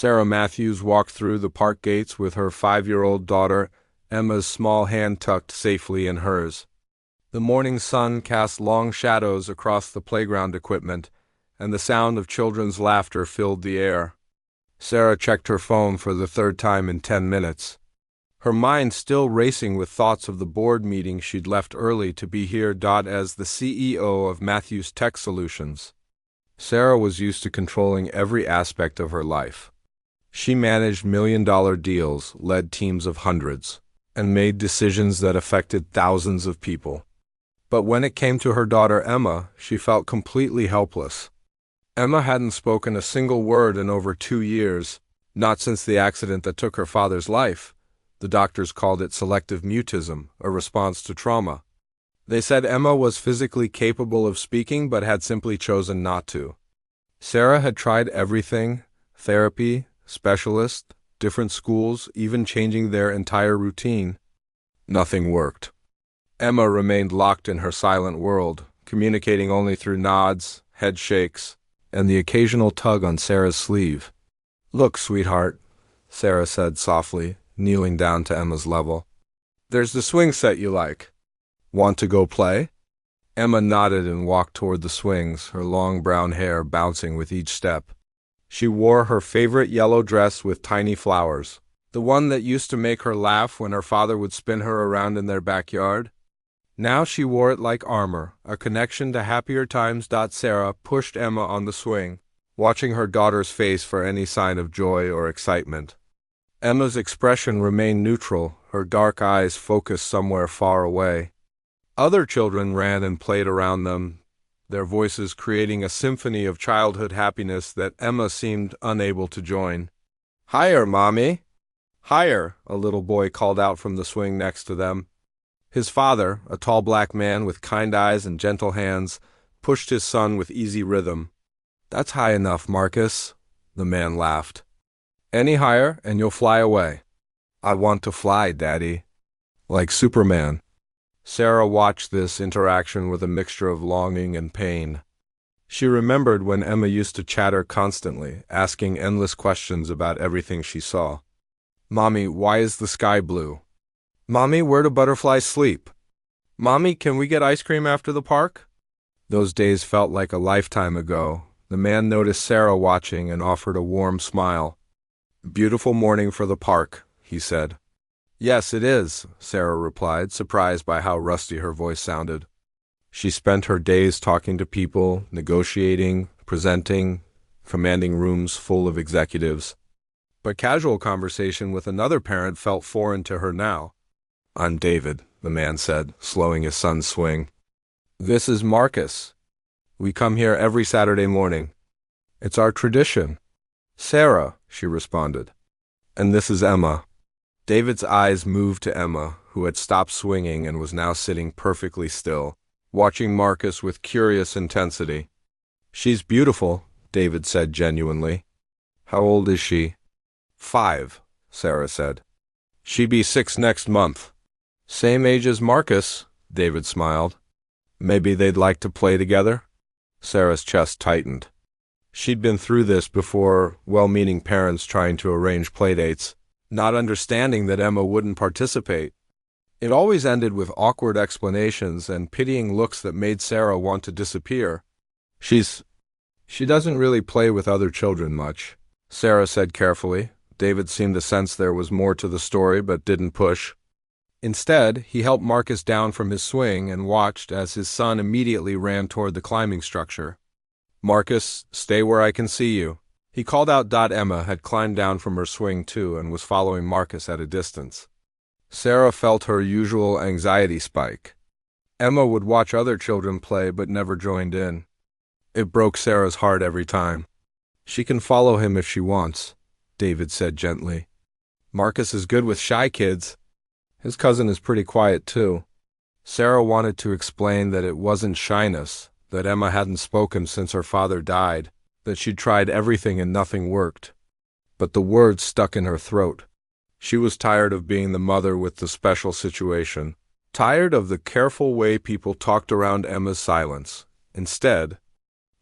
Sarah Matthews walked through the park gates with her 5-year-old daughter, Emma's small hand tucked safely in hers. The morning sun cast long shadows across the playground equipment, and the sound of children's laughter filled the air. Sarah checked her phone for the third time in 10 minutes. Her mind still racing with thoughts of the board meeting she'd left early to be here. As the CEO of Matthews Tech Solutions, Sarah was used to controlling every aspect of her life. She managed million-dollar deals, led teams of hundreds, and made decisions that affected thousands of people. But when it came to her daughter Emma, she felt completely helpless. Emma hadn't spoken a single word in over 2 years, not since the accident that took her father's life. The doctors called it selective mutism, a response to trauma. They said Emma was physically capable of speaking but had simply chosen not to. Sarah had tried everything: therapy, specialists, different schools, even changing their entire routine. Nothing worked. Emma remained locked in her silent world, communicating only through nods, head shakes, and the occasional tug on Sarah's sleeve. "Look, sweetheart," Sarah said softly, kneeling down to Emma's level. "There's the swing set you like. Want to go play?" Emma nodded and walked toward the swings, her long brown hair bouncing with each step. She wore her favorite yellow dress with tiny flowers, the one that used to make her laugh when her father would spin her around in their backyard. Now she wore it like armor, a connection to happier times. Sarah pushed Emma on the swing, watching her daughter's face for any sign of joy or excitement. Emma's expression remained neutral, her dark eyes focused somewhere far away. Other children ran and played around them, their voices creating a symphony of childhood happiness that Emma seemed unable to join. "Higher, Mommy! Higher!" a little boy called out from the swing next to them. His father, a tall black man with kind eyes and gentle hands, pushed his son with easy rhythm. "That's high enough, Marcus," the man laughed. "Any higher and you'll fly away." "I want to fly, Daddy." "Like Superman." Sarah watched this interaction with a mixture of longing and pain. She remembered when Emma used to chatter constantly, asking endless questions about everything she saw. "Mommy, why is the sky blue? Mommy, where do butterflies sleep? Mommy, can we get ice cream after the park?" Those days felt like a lifetime ago. The man noticed Sarah watching and offered a warm smile. "Beautiful morning for the park," he said. "Yes, it is," Sarah replied, surprised by how rusty her voice sounded. She spent her days talking to people, negotiating, presenting, commanding rooms full of executives. But casual conversation with another parent felt foreign to her now. "I'm David," the man said, slowing his son's swing. "This is Marcus. We come here every Saturday morning. It's our tradition." "Sarah," she responded. "And this is Emma." David's eyes moved to Emma, who had stopped swinging and was now sitting perfectly still, watching Marcus with curious intensity. "She's beautiful," David said genuinely. "How old is she?" "5, Sarah said. "She be 6 next month." "Same age as Marcus," David smiled. "Maybe they'd like to play together?" Sarah's chest tightened. She'd been through this before, well-meaning parents trying to arrange playdates, not understanding that Emma wouldn't participate. It always ended with awkward explanations and pitying looks that made Sarah want to disappear. She doesn't really play with other children much," Sarah said carefully. David seemed to sense there was more to the story but didn't push. Instead, he helped Marcus down from his swing and watched as his son immediately ran toward the climbing structure. "Marcus, stay where I can see you." He called out. Emma had climbed down from her swing too and was following Marcus at a distance. Sarah felt her usual anxiety spike. Emma would watch other children play but never joined in. It broke Sarah's heart every time. "She can follow him if she wants," David said gently. "Marcus is good with shy kids. His cousin is pretty quiet too." Sarah wanted to explain that it wasn't shyness, that Emma hadn't spoken since her father died, that she'd tried everything and nothing worked. But the words stuck in her throat. She was tired of being the mother with the special situation, tired of the careful way people talked around Emma's silence. Instead,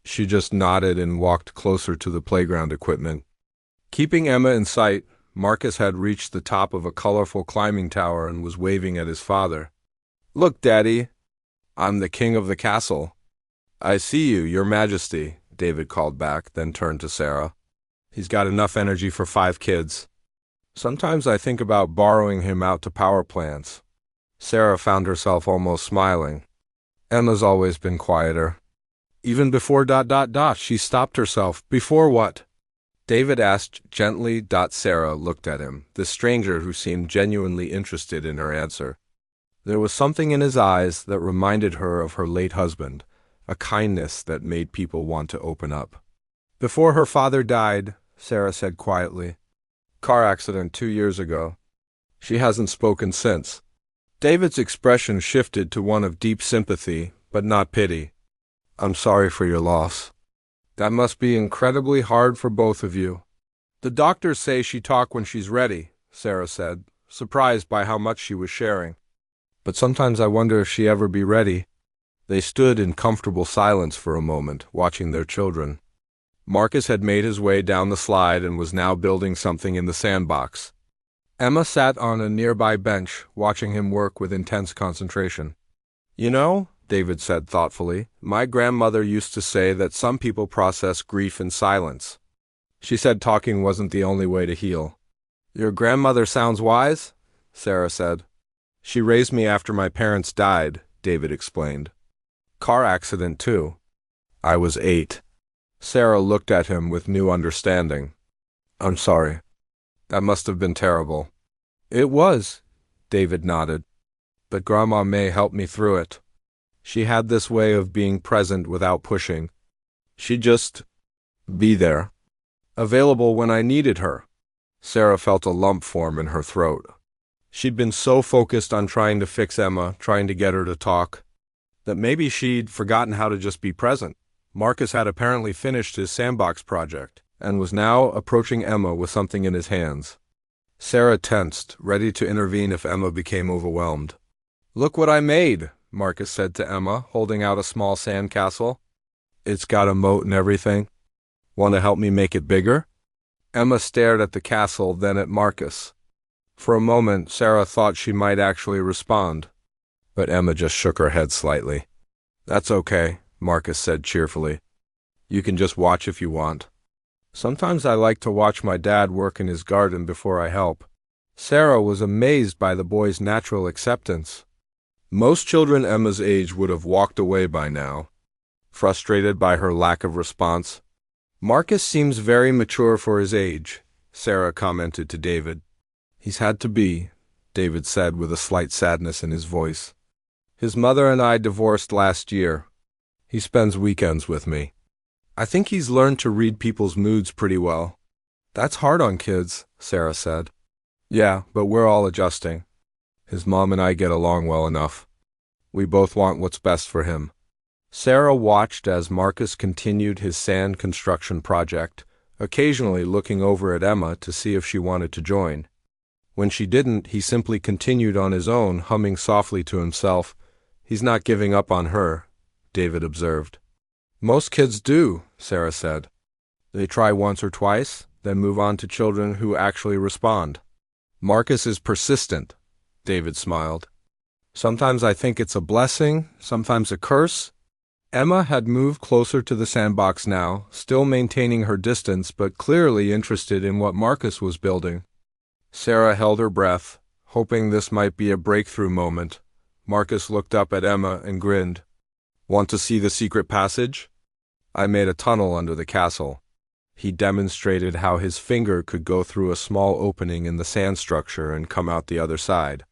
she just nodded and walked closer to the playground equipment. Keeping Emma in sight, Marcus had reached the top of a colorful climbing tower and was waving at his father. "Look, Daddy, I'm the king of the castle." "I see you, Your Majesty," David called back, then turned to Sarah. "He's got enough energy for 5 kids. Sometimes I think about borrowing him out to power plants." Sarah found herself almost smiling. Emma's always been quieter. Even before ... She stopped herself. "Before what?" David asked gently. Sarah looked at him, the stranger who seemed genuinely interested in her answer. There was something in his eyes that reminded her of her late husband, a kindness that made people want to open up. "Before her father died," Sarah said quietly. "Car accident 2 years ago. She hasn't spoken since." David's expression shifted to one of deep sympathy, but not pity. "I'm sorry for your loss. That must be incredibly hard for both of you." "The doctors say she talk when she's ready," Sarah said, surprised by how much she was sharing. "But sometimes I wonder if she ever be ready." They stood in comfortable silence for a moment, watching their children. Marcus had made his way down the slide and was now building something in the sandbox. Emma sat on a nearby bench, watching him work with intense concentration. "You know," David said thoughtfully, "my grandmother used to say that some people process grief in silence. She said talking wasn't the only way to heal." "Your grandmother sounds wise," Sarah said. "She raised me after my parents died," David explained. "Car accident, too. I was 8. Sarah looked at him with new understanding. "I'm sorry. That must have been terrible." "It was," David nodded. "But Grandma May helped me through it. She had this way of being present without pushing. She'd just be there, available when I needed her." Sarah felt a lump form in her throat. She'd been so focused on trying to fix Emma, trying to get her to talk, that maybe she'd forgotten how to just be present. Marcus had apparently finished his sandbox project and was now approaching Emma with something in his hands. Sarah tensed, ready to intervene if Emma became overwhelmed. "Look what I made," Marcus said to Emma, holding out a small sandcastle. "It's got a moat and everything. Want to help me make it bigger?" Emma stared at the castle, then at Marcus. For a moment, Sarah thought she might actually respond, but Emma just shook her head slightly. "That's okay," Marcus said cheerfully. "You can just watch if you want. Sometimes I like to watch my dad work in his garden before I help." Sarah was amazed by the boy's natural acceptance. Most children Emma's age would have walked away by now, frustrated by her lack of response. "Marcus seems very mature for his age," Sarah commented to David. "He's had to be," David said with a slight sadness in his voice. "His mother and I divorced last year. He spends weekends with me. I think he's learned to read people's moods pretty well." "That's hard on kids," Sarah said. "Yeah, but we're all adjusting. His mom and I get along well enough. We both want what's best for him." Sarah watched as Marcus continued his sand construction project, occasionally looking over at Emma to see if she wanted to join. When she didn't, he simply continued on his own, humming softly to himself. "He's not giving up on her," David observed. "Most kids do," Sarah said. "They try once or twice, then move on to children who actually respond." "Marcus is persistent," David smiled. "Sometimes I think it's a blessing, sometimes a curse." Emma had moved closer to the sandbox now, still maintaining her distance but clearly interested in what Marcus was building. Sarah held her breath, hoping this might be a breakthrough moment. Marcus looked up at Emma and grinned. "Want to see the secret passage? I made a tunnel under the castle." He demonstrated how his finger could go through a small opening in the sand structure and come out the other side.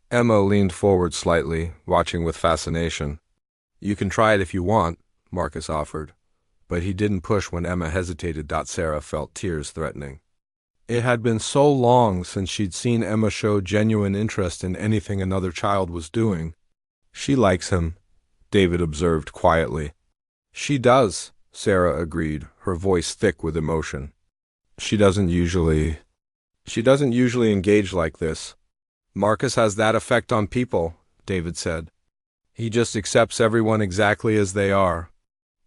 Emma leaned forward slightly, watching with fascination. "You can try it if you want," Marcus offered, but he didn't push when Emma hesitated. Sarah felt tears threatening. It had been so long since she'd seen Emma show genuine interest in anything another child was doing. "She likes him," David observed quietly. "She does," Sarah agreed, her voice thick with emotion. She doesn't usually engage like this." "Marcus has that effect on people," David said. "He just accepts everyone exactly as they are."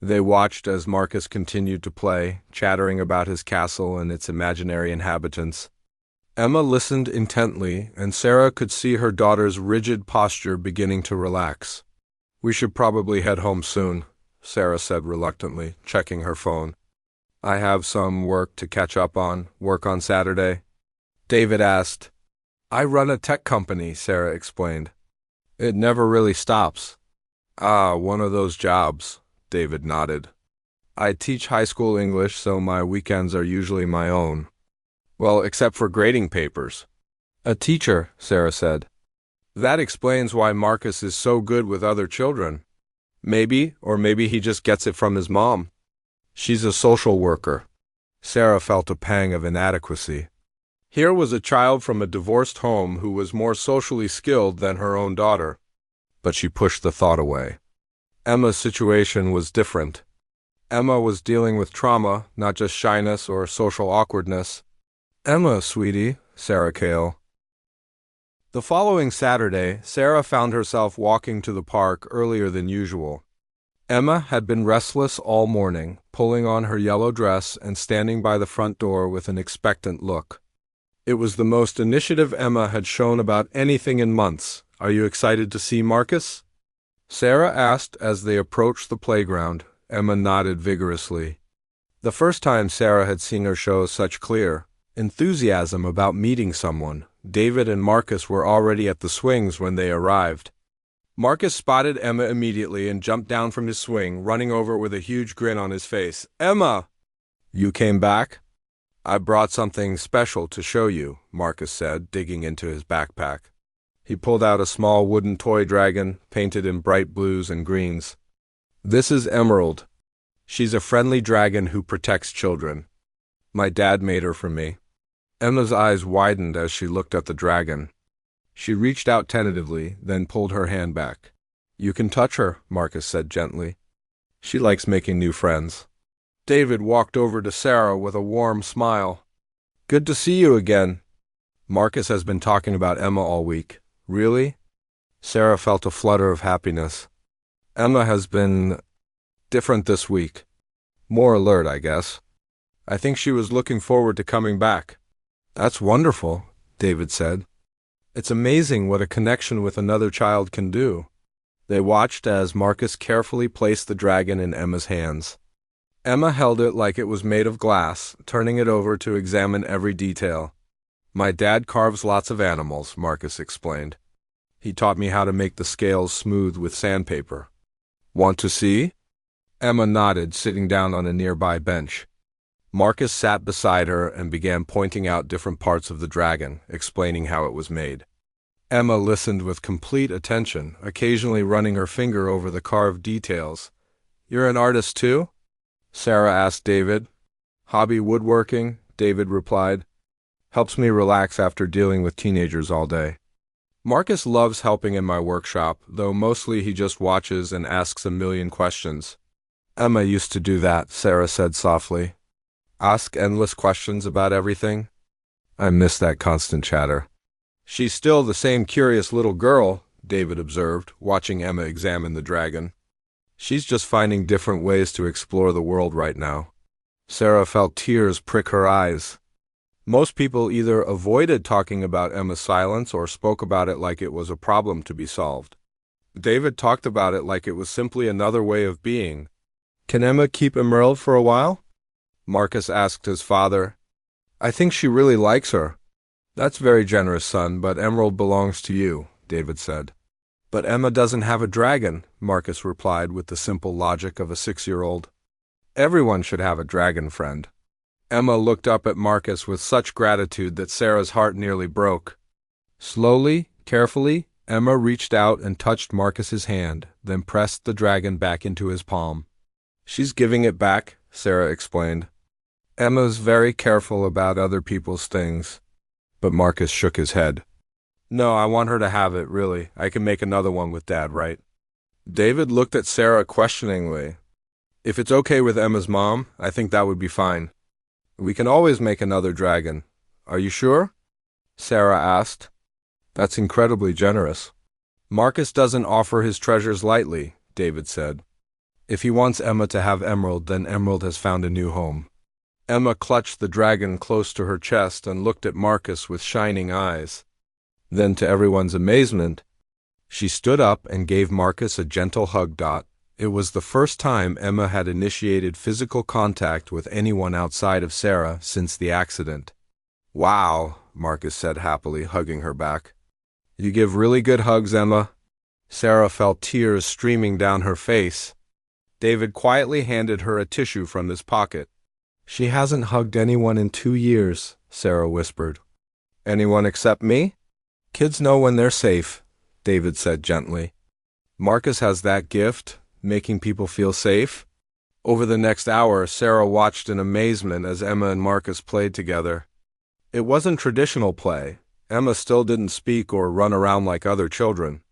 They watched as Marcus continued to play, chattering about his castle and its imaginary inhabitants. Emma listened intently, and Sarah could see her daughter's rigid posture beginning to relax. "We should probably head home soon," Sarah said reluctantly, checking her phone. "I have some work to catch up on. Work on Saturday?" David asked. "I run a tech company," Sarah explained. "It never really stops." "Ah, one of those jobs," David nodded. "I teach high school English, so my weekends are usually my own." "Well, except for grading papers." "A teacher," Sarah said. "That explains why Marcus is so good with other children. Maybe he just gets it from his mom. She's a social worker." Sarah felt a pang of inadequacy. Here was a child from a divorced home who was more socially skilled than her own daughter. But she pushed the thought away. Emma's situation was different. Emma was dealing with trauma, not just shyness or social awkwardness. "Emma, sweetie," Sarah Kale. The following Saturday, Sarah found herself walking to the park earlier than usual. Emma had been restless all morning, pulling on her yellow dress and standing by the front door with an expectant look. It was the most initiative Emma had shown about anything in months. "Are you excited to see Marcus?" Sarah asked as they approached the playground. Emma nodded vigorously. The first time Sarah had seen her show such clear enthusiasm about meeting someone. David and Marcus were already at the swings when they arrived. Marcus spotted Emma immediately and jumped down from his swing, running over with a huge grin on his face. "Emma! You came back?" "I brought something special to show you," Marcus said, digging into his backpack. He pulled out a small wooden toy dragon, painted in bright blues and greens. "This is Emerald. She's a friendly dragon who protects children. My dad made her for me." Emma's eyes widened as she looked at the dragon. She reached out tentatively, then pulled her hand back. "You can touch her," Marcus said gently. "She likes making new friends." David walked over to Sarah with a warm smile. "Good to see you again." "Marcus has been talking about Emma all week." "Really?" Sarah felt a flutter of happiness. "Emma has been different this week. More alert, I guess. I think she was looking forward to coming back." "That's wonderful," David said. "It's amazing what a connection with another child can do." They watched as Marcus carefully placed the dragon in Emma's hands. Emma held it like it was made of glass, turning it over to examine every detail. "My dad carves lots of animals," Marcus explained. "He taught me how to make the scales smooth with sandpaper." "Want to see?" Emma nodded, sitting down on a nearby bench. Marcus sat beside her and began pointing out different parts of the dragon, explaining how it was made. Emma listened with complete attention, occasionally running her finger over the carved details. "You're an artist too?" Sarah asked David. "Hobby woodworking," David replied. "Helps me relax after dealing with teenagers all day." Marcus loves helping in my workshop, though mostly he just watches and asks a million questions. "Emma used to do that," Sarah said softly. "Ask endless questions about everything." "I miss that constant chatter." "She's still the same curious little girl," David observed, watching Emma examine the dragon. "She's just finding different ways to explore the world right now." Sarah felt tears prick her eyes. Most people either avoided talking about Emma's silence or spoke about it like it was a problem to be solved. David talked about it like it was simply another way of being. "Can Emma keep Emerald for a while?" Marcus asked his father. "I think she really likes her." "That's very generous, son, but Emerald belongs to you," David said. "But Emma doesn't have a dragon," Marcus replied with the simple logic of a 6-year-old. "Everyone should have a dragon friend." Emma looked up at Marcus with such gratitude that Sarah's heart nearly broke. Slowly, carefully, Emma reached out and touched Marcus's hand, then pressed the dragon back into his palm. "She's giving it back," Sarah explained. "Emma's very careful about other people's things." But Marcus shook his head. "No, I want her to have it, really. I can make another one with Dad, right?" David looked at Sarah questioningly. "If it's okay with Emma's mom, I think that would be fine. We can always make another dragon. Are you sure?" Sarah asked. "That's incredibly generous." "Marcus doesn't offer his treasures lightly," David said. If he wants Emma to have Emerald, then Emerald has found a new home. Emma clutched the dragon close to her chest and looked at Marcus with shining eyes. Then, to everyone's amazement, she stood up and gave Marcus a gentle hug. It was the first time Emma had initiated physical contact with anyone outside of Sarah since the accident. "Wow," Marcus said happily, hugging her back. "You give really good hugs, Emma." Sarah felt tears streaming down her face. David quietly handed her a tissue from his pocket. "She hasn't hugged anyone in 2 years," Sarah whispered. "Anyone except me?" "Kids know when they're safe," David said gently. "Marcus has that gift, making people feel safe." Over the next hour, Sarah watched in amazement as Emma and Marcus played together. It wasn't traditional play. Emma still didn't speak or run around like other children,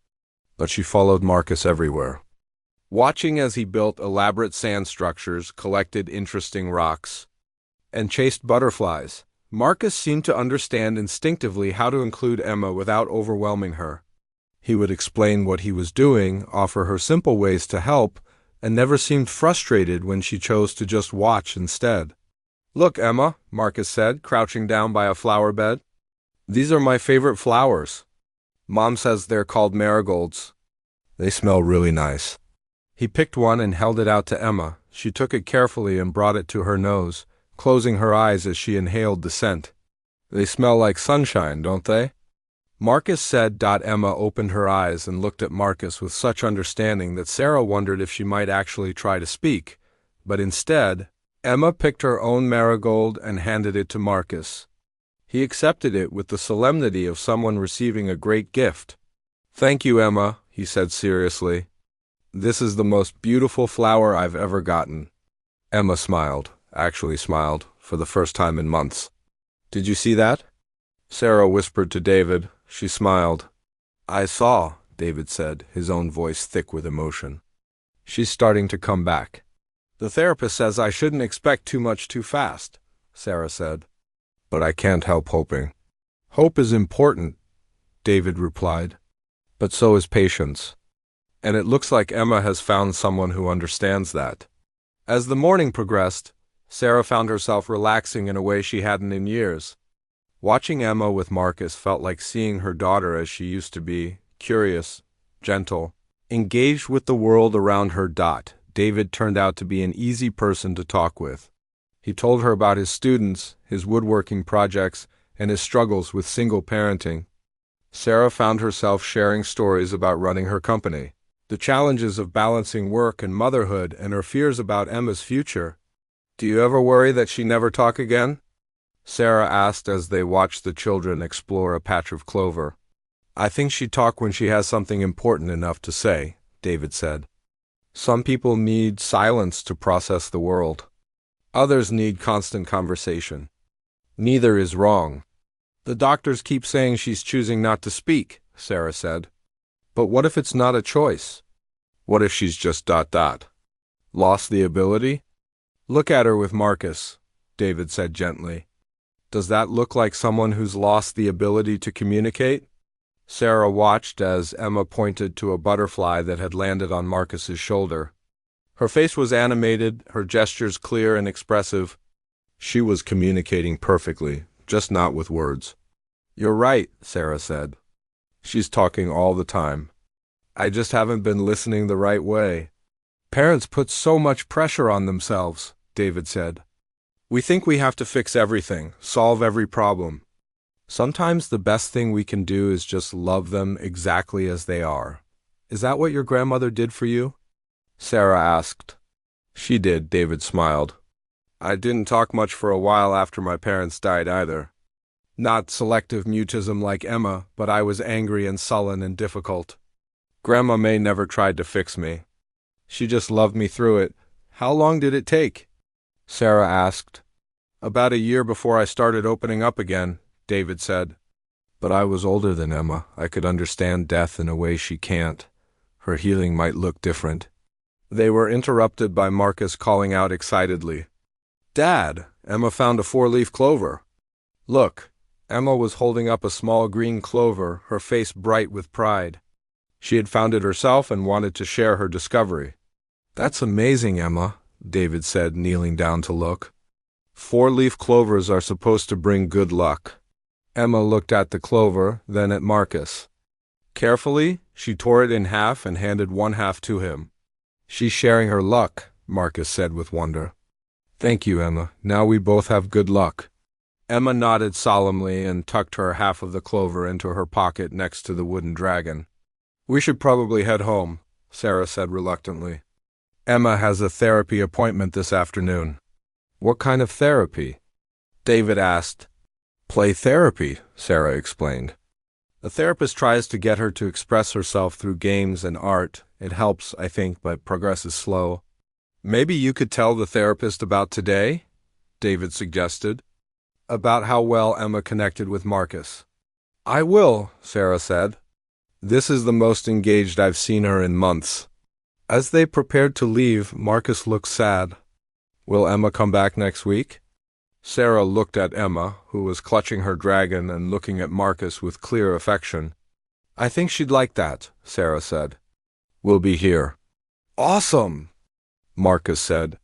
but she followed Marcus everywhere. Watching as he built elaborate sand structures, collected interesting rocks, and chased butterflies, Marcus seemed to understand instinctively how to include Emma without overwhelming her. He would explain what he was doing, offer her simple ways to help, and never seemed frustrated when she chose to just watch instead. "Look, Emma," Marcus said, crouching down by a flower bed. "These are my favorite flowers. Mom says they're called marigolds. They smell really nice." He picked one and held it out to Emma. She took it carefully and brought it to her nose, closing her eyes as she inhaled the scent. "They smell like sunshine, don't they?" Marcus said. Emma opened her eyes and looked at Marcus with such understanding that Sarah wondered if she might actually try to speak, but instead, Emma picked her own marigold and handed it to Marcus. He accepted it with the solemnity of someone receiving a great gift. "Thank you, Emma," he said seriously. "This is the most beautiful flower I've ever gotten." Emma smiled, actually smiled, for the first time in months. "Did you see that?" Sarah whispered to David. She smiled. "I saw," David said, his own voice thick with emotion. "She's starting to come back." "The therapist says I shouldn't expect too much too fast," Sarah said. "But I can't help hoping." "Hope is important," David replied. "But so is patience. And it looks like Emma has found someone who understands that." As the morning progressed, Sarah found herself relaxing in a way she hadn't in years. Watching Emma with Marcus felt like seeing her daughter as she used to be, curious, gentle, engaged with the world around her. David turned out to be an easy person to talk with. He told her about his students, his woodworking projects, and his struggles with single parenting. Sarah found herself sharing stories about running her company, the challenges of balancing work and motherhood, and her fears about Emma's future. "Do you ever worry that she never talk again?" Sarah asked as they watched the children explore a patch of clover. "I think she'd talk when she has something important enough to say," David said. "Some people need silence to process the world. Others need constant conversation. Neither is wrong." "The doctors keep saying she's choosing not to speak," Sarah said. "But what if it's not a choice? What if she's just lost the ability?" "Look at her with Marcus," David said gently. "Does that look like someone who's lost the ability to communicate?" Sarah watched as Emma pointed to a butterfly that had landed on Marcus's shoulder. Her face was animated, her gestures clear and expressive. She was communicating perfectly, just not with words. "You're right," Sarah said. "She's talking all the time. I just haven't been listening the right way." "Parents put so much pressure on themselves," David said. "We think we have to fix everything, solve every problem. Sometimes the best thing we can do is just love them exactly as they are." "Is that what your grandmother did for you?" Sarah asked. "She did," David smiled. "I didn't talk much for a while after my parents died either. Not selective mutism like Emma, but I was angry and sullen and difficult. Grandma May never tried to fix me. She just loved me through it." "How long did it take?" Sarah asked. "About a year before I started opening up again," David said. "But I was older than Emma. I could understand death in a way she can't. Her healing might look different." They were interrupted by Marcus calling out excitedly, "Dad, Emma found a 4-leaf clover." "Look." Emma was holding up a small green clover, her face bright with pride. She had found it herself and wanted to share her discovery. That's amazing, Emma, David said, kneeling down to look. 4-leaf clovers are supposed to bring good luck. Emma looked at the clover, then at Marcus. Carefully, she tore it in half and handed one half to him. She's sharing her luck, Marcus said with wonder. Thank you, Emma. Now we both have good luck. Emma nodded solemnly and tucked her half of the clover into her pocket next to the wooden dragon. We should probably head home, Sarah said reluctantly. Emma has a therapy appointment this afternoon. What kind of therapy? David asked. Play therapy, Sarah explained. A therapist tries to get her to express herself through games and art. It helps, I think, but progress is slow. Maybe you could tell the therapist about today? David suggested. About how well Emma connected with Marcus. I will, Sarah said. This is the most engaged I've seen her in months. As they prepared to leave, Marcus looked sad. Will Emma come back next week? Sarah looked at Emma, who was clutching her dragon and looking at Marcus with clear affection. I think she'd like that, Sarah said. We'll be here. Awesome, Marcus said.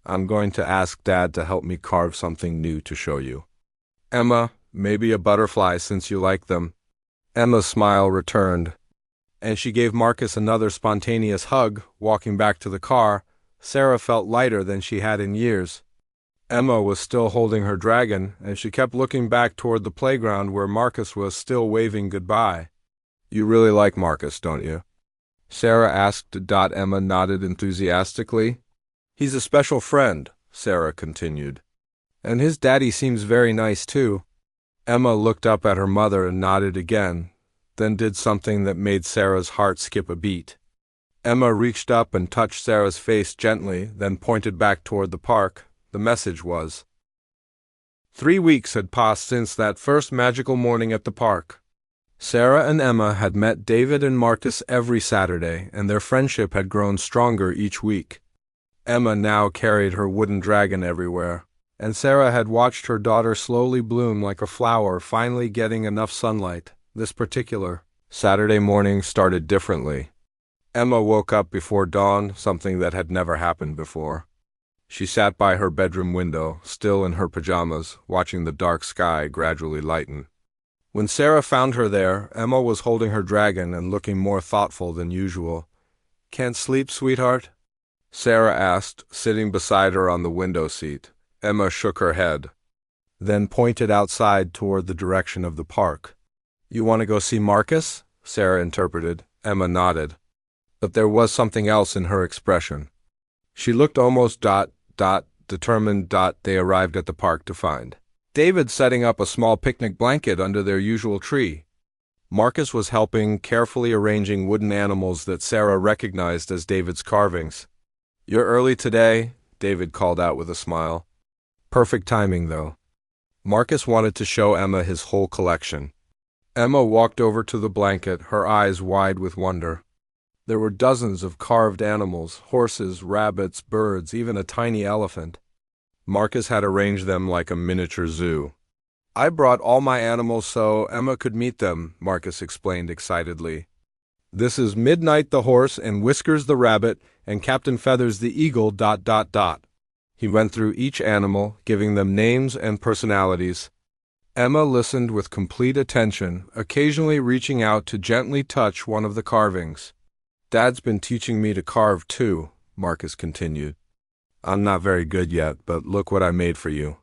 I'm going to ask Dad to help me carve something new to show you. Emma, maybe a butterfly since you like them. Emma's smile returned, and she gave Marcus another spontaneous hug. Walking back to the car, Sarah felt lighter than she had in years. Emma was still holding her dragon, and she kept looking back toward the playground where Marcus was still waving goodbye. You really like Marcus, don't you? Sarah asked. Emma nodded enthusiastically. He's a special friend, Sarah continued. And his daddy seems very nice, too. Emma looked up at her mother and nodded again, then did something that made Sarah's heart skip a beat. Emma reached up and touched Sarah's face gently, then pointed back toward the park. The message was, 3 weeks had passed since that first magical morning at the park. Sarah and Emma had met David and Marcus every Saturday, and their friendship had grown stronger each week. Emma now carried her wooden dragon everywhere, and Sarah had watched her daughter slowly bloom like a flower finally getting enough sunlight. This particular Saturday morning started differently. Emma woke up before dawn, something that had never happened before. She sat by her bedroom window, still in her pajamas, watching the dark sky gradually lighten. When Sarah found her there, Emma was holding her dragon and looking more thoughtful than usual. Can't sleep, sweetheart? Sarah asked, sitting beside her on the window seat. Emma shook her head, then pointed outside toward the direction of the park. You want to go see Marcus? Sarah interpreted. Emma nodded. But there was something else in her expression. She looked almost determined. They arrived at the park to find David setting up a small picnic blanket under their usual tree. Marcus was helping, carefully arranging wooden animals that Sarah recognized as David's carvings. You're early today, David called out with a smile. Perfect timing, though. Marcus wanted to show Emma his whole collection. Emma walked over to the blanket, her eyes wide with wonder. There were dozens of carved animals, horses, rabbits, birds, even a tiny elephant. Marcus had arranged them like a miniature zoo. I brought all my animals so Emma could meet them, Marcus explained excitedly. This is Midnight the horse and Whiskers the rabbit and Captain Feathers the eagle. He went through each animal, giving them names and personalities. Emma listened with complete attention, occasionally reaching out to gently touch one of the carvings. Dad's been teaching me to carve too, Marcus continued. I'm not very good yet, but look what I made for you.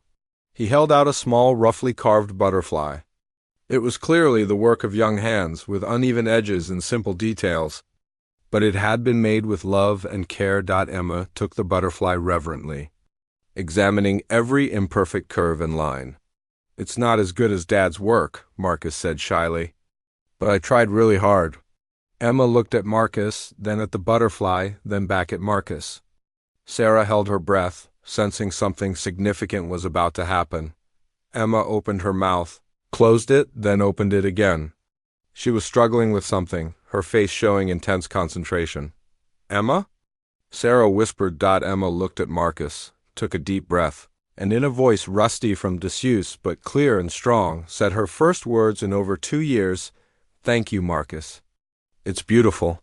He held out a small, roughly carved butterfly. It was clearly the work of young hands, with uneven edges and simple details. But it had been made with love and care. Emma took the butterfly reverently, examining every imperfect curve and line. It's not as good as Dad's work, Marcus said shyly. But I tried really hard. Emma looked at Marcus, then at the butterfly, then back at Marcus. Sarah held her breath, sensing something significant was about to happen. Emma opened her mouth, closed it, then opened it again. She was struggling with something, her face showing intense concentration. Emma? Sarah whispered. Emma looked at Marcus, took a deep breath, and in a voice rusty from disuse but clear and strong, said her first words in over 2 years, "Thank you, Marcus. It's beautiful."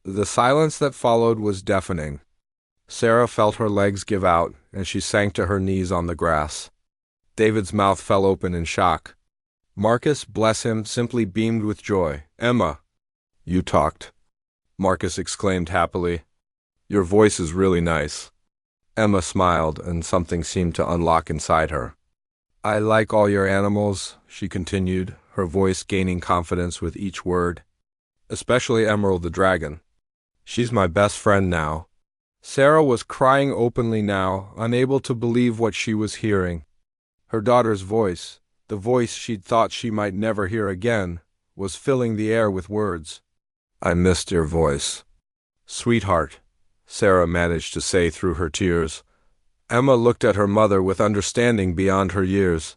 The silence that followed was deafening. Sarah felt her legs give out, and she sank to her knees on the grass. David's mouth fell open in shock. Marcus, bless him, simply beamed with joy. "Emma, you talked," Marcus exclaimed happily. "Your voice is really nice." Emma smiled, and something seemed to unlock inside her. "I like all your animals," she continued, her voice gaining confidence with each word. "Especially Emerald the dragon. She's my best friend now." Sarah was crying openly now, unable to believe what she was hearing. Her daughter's voice, the voice she'd thought she might never hear again, was filling the air with words. "I missed your voice, sweetheart," Sarah managed to say through her tears. Emma looked at her mother with understanding beyond her years.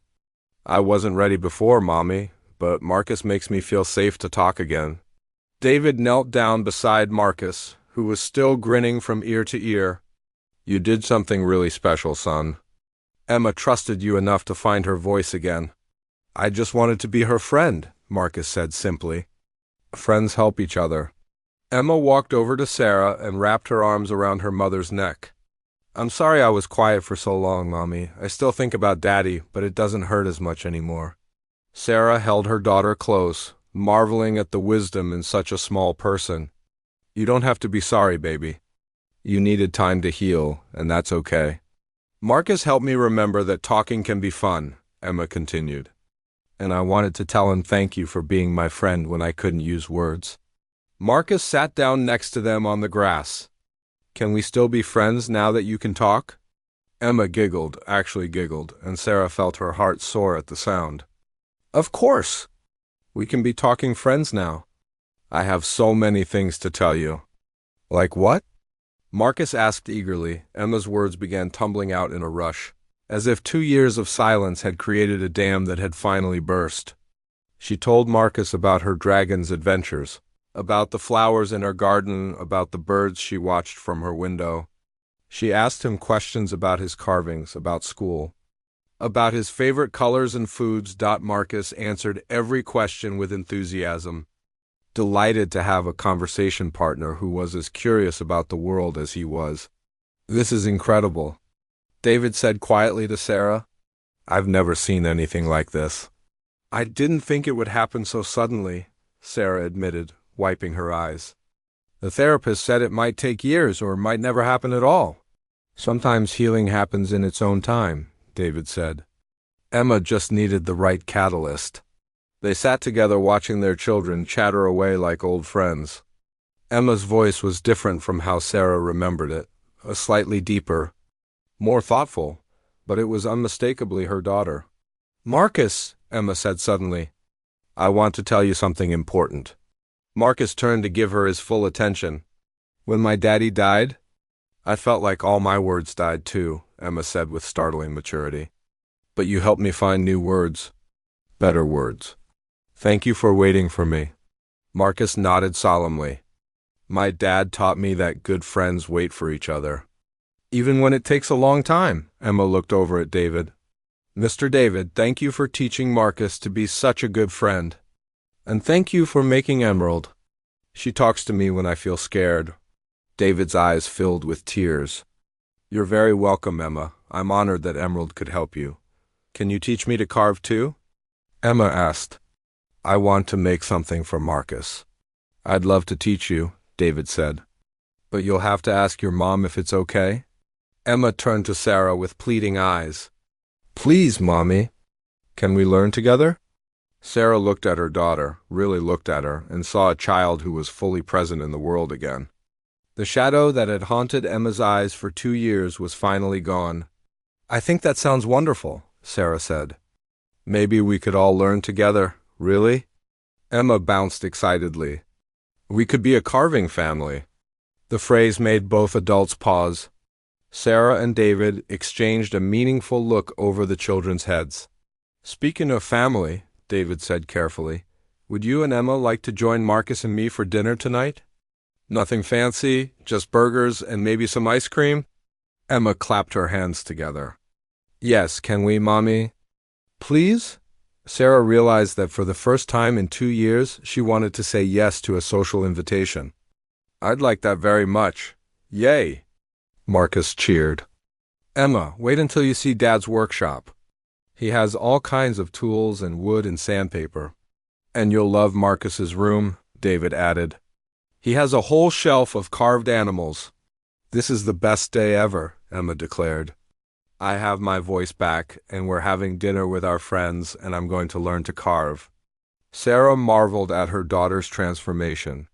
"I wasn't ready before, Mommy, but Marcus makes me feel safe to talk again." David knelt down beside Marcus, who was still grinning from ear to ear. "You did something really special, son. Emma trusted you enough to find her voice again." "I just wanted to be her friend," Marcus said simply. "Friends help each other." Emma walked over to Sarah and wrapped her arms around her mother's neck. "I'm sorry I was quiet for so long, Mommy. I still think about Daddy, but it doesn't hurt as much anymore." Sarah held her daughter close, marveling at the wisdom in such a small person. "You don't have to be sorry, baby. You needed time to heal, and that's okay." "Marcus helped me remember that talking can be fun," Emma continued. "And I wanted to tell him thank you for being my friend when I couldn't use words." Marcus sat down next to them on the grass. "Can we still be friends now that you can talk?" Emma giggled, actually giggled, and Sarah felt her heart soar at the sound. "Of course! We can be talking friends now. I have so many things to tell you." "Like what?" Marcus asked eagerly. Emma's words began tumbling out in a rush, as if 2 years of silence had created a dam that had finally burst. She told Marcus about her dragon's adventures, about the flowers in her garden, about the birds she watched from her window. She asked him questions about his carvings, about school, about his favorite colors and foods. Marcus answered every question with enthusiasm, delighted to have a conversation partner who was as curious about the world as he was. "This is incredible," David said quietly to Sarah. "I've never seen anything like this." "I didn't think it would happen so suddenly," Sarah admitted, wiping her eyes. "The therapist said it might take years or might never happen at all." "Sometimes healing happens in its own time," David said. Emma just needed the right catalyst. They sat together watching their children chatter away like old friends. Emma's voice was different from how Sarah remembered it, a slightly deeper, more thoughtful, but it was unmistakably her daughter. "Marcus," Emma said suddenly, "I want to tell you something important." Marcus turned to give her his full attention. "When my daddy died, I felt like all my words died too," Emma said with startling maturity. "But you helped me find new words, better words. Thank you for waiting for me." Marcus nodded solemnly. "My dad taught me that good friends wait for each other, even when it takes a long time." Emma looked over at David. "Mr. David, thank you for teaching Marcus to be such a good friend. And thank you for making Emerald. She talks to me when I feel scared." David's eyes filled with tears. "You're very welcome, Emma. I'm honored that Emerald could help you. Can you teach me to carve too?" Emma asked. "I want to make something for Marcus." "I'd love to teach you," David said. "But you'll have to ask your mom if it's okay." Emma turned to Sarah with pleading eyes. "Please, Mommy. Can we learn together?" Sarah looked at her daughter, really looked at her, and saw a child who was fully present in the world again. The shadow that had haunted Emma's eyes for 2 years was finally gone. "I think that sounds wonderful," Sarah said. "Maybe we could all learn together." "Really?" Emma bounced excitedly. "We could be a carving family." The phrase made both adults pause. Sarah and David exchanged a meaningful look over the children's heads. "Speaking of family," David said carefully, "would you and Emma like to join Marcus and me for dinner tonight? Nothing fancy, just burgers and maybe some ice cream?" Emma clapped her hands together. "Yes, can we, Mommy? Please?" Sarah realized that for the first time in 2 years, she wanted to say yes to a social invitation. "I'd like that very much. Yay!" Marcus cheered. Emma, wait until you see Dad's workshop. He has all kinds of tools and wood and sandpaper. And you'll love Marcus's room, David added. He has a whole shelf of carved animals. This is the best day ever, Emma declared. I have my voice back, and we're having dinner with our friends, and I'm going to learn to carve. Sarah marveled at her daughter's transformation.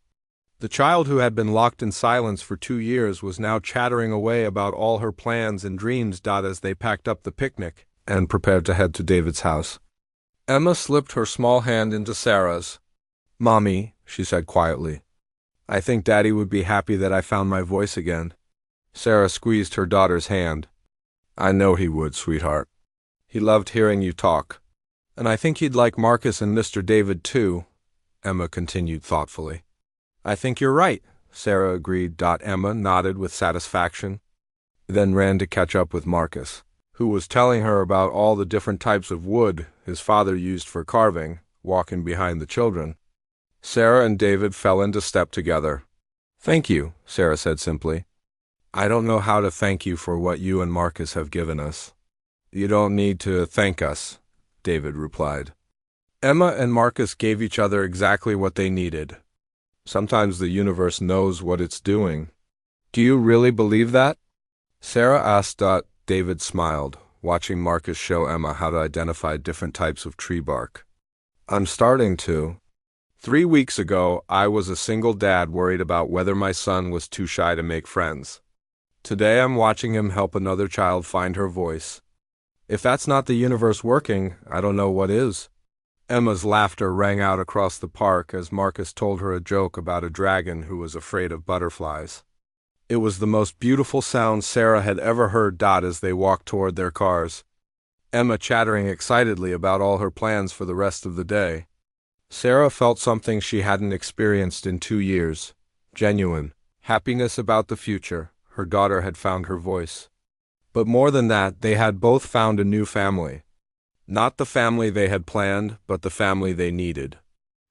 The child who had been locked in silence for 2 years was now chattering away about all her plans and dreams as they packed up the picnic and prepared to head to David's house. Emma slipped her small hand into Sarah's. Mommy, she said quietly, I think Daddy would be happy that I found my voice again. Sarah squeezed her daughter's hand. I know he would, sweetheart. He loved hearing you talk. And I think he'd like Marcus and Mr. David too, Emma continued thoughtfully. I think you're right, Sarah agreed. Emma nodded with satisfaction, then ran to catch up with Marcus, who was telling her about all the different types of wood his father used for carving, walking behind the children. Sarah and David fell into step together. Thank you, Sarah said simply. I don't know how to thank you for what you and Marcus have given us. You don't need to thank us, David replied. Emma and Marcus gave each other exactly what they needed. Sometimes the universe knows what it's doing. Do you really believe that? Sarah asked. David smiled, watching Marcus show Emma how to identify different types of tree bark. I'm starting to. 3 weeks ago, I was a single dad worried about whether my son was too shy to make friends. Today I'm watching him help another child find her voice. If that's not the universe working, I don't know what is. Emma's laughter rang out across the park as Marcus told her a joke about a dragon who was afraid of butterflies. It was the most beautiful sound Sarah had ever heard. As they walked toward their cars, Emma chattering excitedly about all her plans for the rest of the day. Sarah felt something she hadn't experienced in 2 years. Genuine happiness about the future. Her daughter had found her voice. But more than that, they had both found a new family. Not the family they had planned, but the family they needed.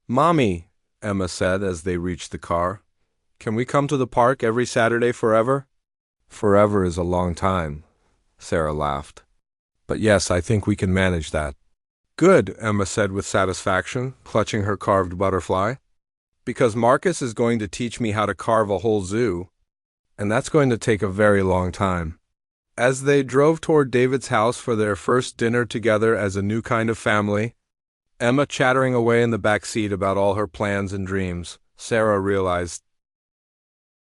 Mommy, Emma said as they reached the car, can we come to the park every Saturday forever? Forever is a long time, Sarah laughed. But yes, I think we can manage that. Good, Emma said with satisfaction, clutching her carved butterfly. Because Marcus is going to teach me how to carve a whole zoo. And that's going to take a very long time. As they drove toward David's house for their first dinner together as a new kind of family, Emma chattering away in the back seat about all her plans and dreams, Sarah realized